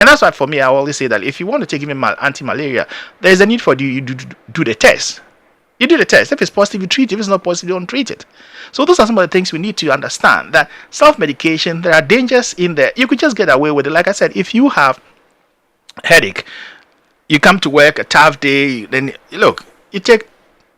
And that's why for me, I always say that if you want to take even anti-malaria, there's a need for you to do the test. You do the test. If it's positive, you treat it. If it's not positive, you don't treat it. So those are some of the things we need to understand. That self-medication, there are dangers in there. You could just get away with it. Like I said, if you have headache, you come to work a tough day, then look, you take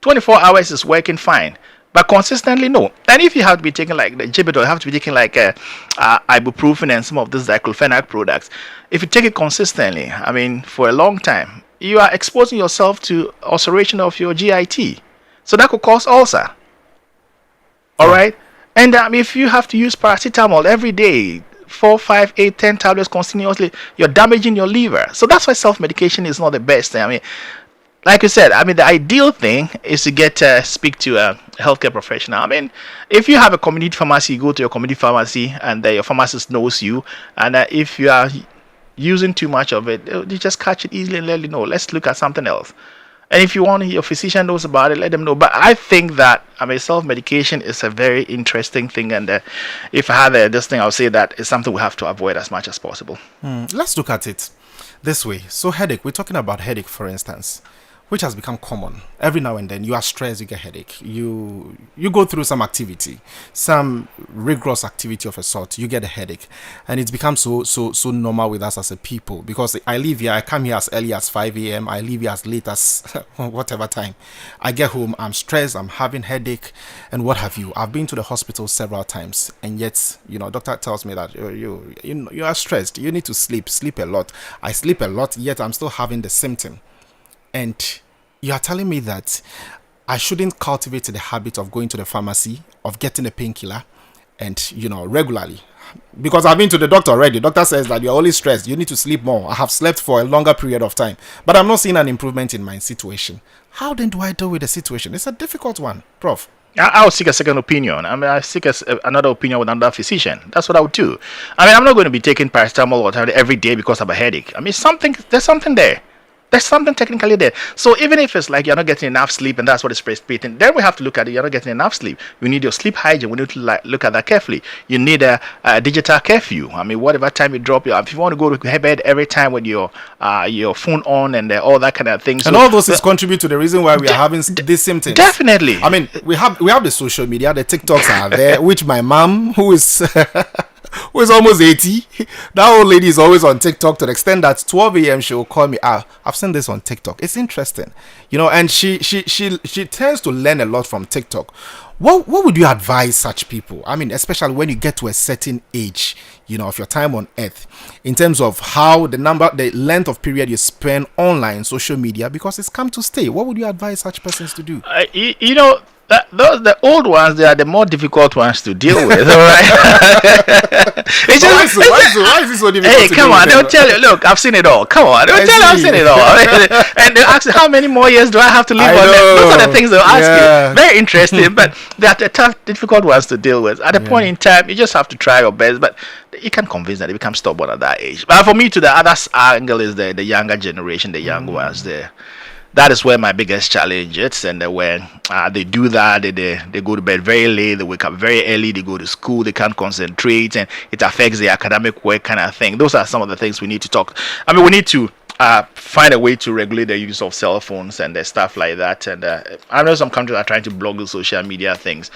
24 hours is working fine. But consistently, no. And if you have to be taking like the Gibidol, you have to be taking like ibuprofen and some of these diclofenac products. If you take it consistently, I mean, for a long time, you are exposing yourself to ulceration of your GIT. So that could cause ulcer. All right? And if you have to use paracetamol every day, 4, 5, 8, 10 tablets continuously, you're damaging your liver. So that's why self-medication is not the best thing. I mean, like you said, I mean, the ideal thing is to get speak to a healthcare professional. I mean, if you have a community pharmacy, you go to your community pharmacy and your pharmacist knows you. And if you are using too much of it, you just catch it easily and let you know. Let's look at something else. And if you want your physician knows about it, let them know. But I think that, I mean, self-medication is a very interesting thing. And if I had this thing, I would say that it's something we have to avoid as much as possible. Let's look at it this way. So headache, we're talking about headache, for instance, which has become common. Every now and then, you are stressed, you get headache. You go through some activity, some rigorous activity of a sort, you get a headache. And it's become so normal with us as a people. Because I live here, I come here as early as 5 a.m., I leave here as late as whatever time. I get home, I'm stressed, I'm having headache, and what have you. I've been to the hospital several times, and yet, doctor tells me that you are stressed, you need to sleep a lot. I sleep a lot, yet I'm still having the symptom. And you are telling me that I shouldn't cultivate the habit of going to the pharmacy, of getting a painkiller, and, regularly. Because I've been to the doctor already. The doctor says that you're only stressed. You need to sleep more. I have slept for a longer period of time. But I'm not seeing an improvement in my situation. How then do I deal with the situation? It's a difficult one, Prof. I'll seek a second opinion. I mean, I seek another opinion with another physician. That's what I would do. I mean, I'm not going to be taking paracetamol or tablet every day because of a headache. I mean, there's something there. There's something technically there. So even if it's like you're not getting enough sleep and that's what is precipitating, then we have to look at it. You're not getting enough sleep. You need your sleep hygiene. We need to look at that carefully. You need a digital curfew. I mean, whatever time you drop if you want to go to bed every time with your phone on and all that kind of thing. And all those is contribute to the reason why we are having these symptoms. Definitely. I mean, we have the social media, the TikToks are there, which my mom, who is almost 80, that old lady is always on TikTok to the extent that 12 a.m. she will call me. I've seen this on TikTok. It's interesting, and she tends to learn a lot from TikTok. What would you advise such people? I mean, especially when you get to a certain age, of your time on earth, in terms of how the length of period you spend online, social media, because it's come to stay. What would you advise such persons to do? The old ones, they are the more difficult ones to deal with. All right. Why is it so difficult? Hey, come on! They'll tell you. Look, I've seen it all. Come on, they'll tell you I've seen it all. And they'll ask you, how many more years do I have to live on them? Those are the things they'll ask you. Very interesting, but they are the tough, difficult ones to deal with. At a point in time, you just have to try your best, but you can't convince them. They become stubborn at that age. But for me, to the other angle is the younger generation, the young ones there. That is where my biggest challenge is. And when they do that, they go to bed very late, they wake up very early, they go to school, they can't concentrate, and it affects their academic work kind of thing. Those are some of the things we need to talk. I mean, we need to find a way to regulate the use of cell phones and stuff like that. And I know some countries are trying to block the social media things.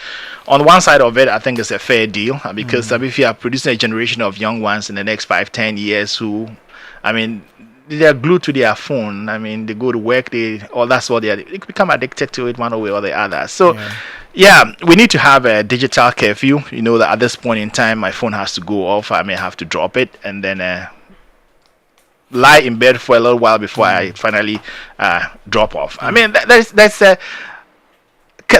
On one side of it, I think it's a fair deal because if you are producing a generation of young ones in the next 5-10 years who, I mean, they're glued to their phone. I mean, they go to work, they become addicted to it one way or the other. So, we need to have a digital curfew. That at this point in time, my phone has to go off. I may have to drop it and then lie in bed for a little while before I finally drop off. I mean, there's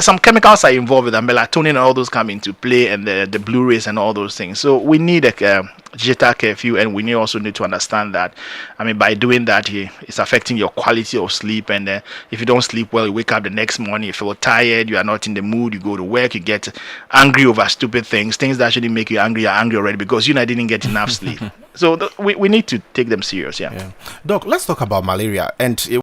some chemicals are involved with them, melatonin and all those come into play, and the Blu-rays and all those things. So we need a digital curfew, and we also need to understand that. I mean, by doing that, it's affecting your quality of sleep. And if you don't sleep well, you wake up the next morning, you feel tired, you are not in the mood, you go to work, you get angry over stupid things that shouldn't make you angry. You're angry already because you didn't get enough sleep. So we need to take them serious. Yeah. Doc, let's talk about malaria. And